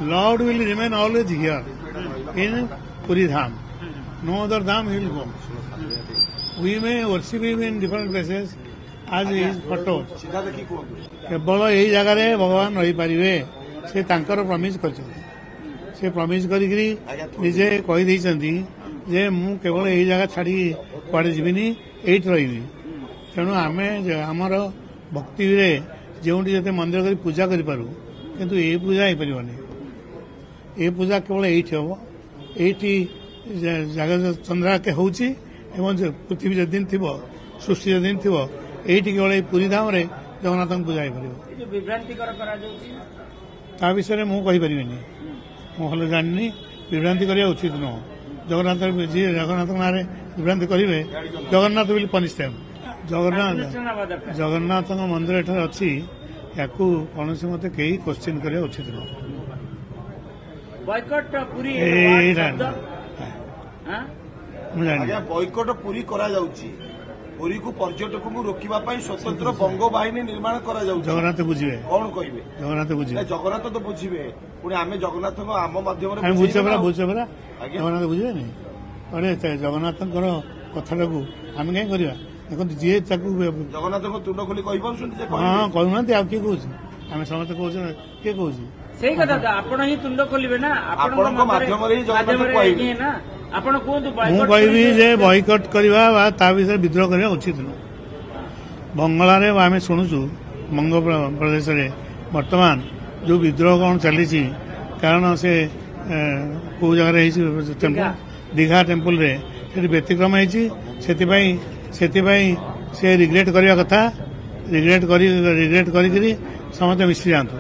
Lord will remain always here in Puri Dham. No other Dham he will go. We may worship him in different places as his photo. केवल यही जगह भगवान रही पारे से प्रमिज कर प्रमिज निजे कहीदे जे मु केवल यही जगह छाड़ी कड़े जीविनी एट रही तेणु आम आमर भक्ति जो मंदिर कर पूजा करूँ किंतु ये पूजा हो पारनी ये पूजा केवल ये हम ये जगह चंद्रा के हूँ पृथ्वी जदिन थी सृष्टि जदिन थी ये केवल पुरी धाम रे जगन्नाथ पूजा हो पार विषय मुझे मुझे जानी विभ्रांति करने उचित नुह जगन्नाथ जी जगन्नाथ ना विभ्रांति करेंगे Jagannath will punish them Jagannath मंदिर एठार अच्छी या कौन मत कई क्वेश्चन करने उचित नुह बॉयकट पूरी करा जाउची पुरी को पर्यटक को रोकवा स्वतंत्र बंग बाहिनी निर्माण करा जाउची जगन्नाथ बुझे कौन कहबे जगन्नाथ तो बुझे पुणी आम जगन्नाथ आम माध्यम बुझे जगन्नाथ बुझे अरे जगन्नाथ कथा आम कहीं करवा देखो जी जगन्नाथ तुंड खोली कही हाँ कहूना आ किए कौन आम समस्त कौन किए कौन सही कथा आपण ही तुंड खोलिबे ना माध्यम ମୁଁ କହିବି ଯେ ବୟକଟ୍ କରିବା ବା ତା ବିଷୟରେ ବିଦ୍ରୋହ କରିବା ଉଚିତ ନୁହେଁ। ବଙ୍ଗଳାରେ ଆମେ ଶୁଣୁଛୁ ବଙ୍ଗ ପ୍ରଦେଶରେ ବର୍ତ୍ତମାନ ଯୋଉ ବିଦ୍ରୋହ କ'ଣ ଚାଲିଛି କାରଣ ସେ କୋଉ ଜାଗାରେ ହେଇଛି ଦୀଘା ଟେମ୍ପଲରେ ସେଠି ବ୍ୟତିକ୍ରମ ହେଇଛି ସେଥିପାଇଁ ସେ ରିଗ୍ରେଟ୍ କରିବା କଥା ରିଗ୍ରେଟ୍ କରିକିରି ସମସ୍ତେ ମିଶି ଯାଆନ୍ତୁ।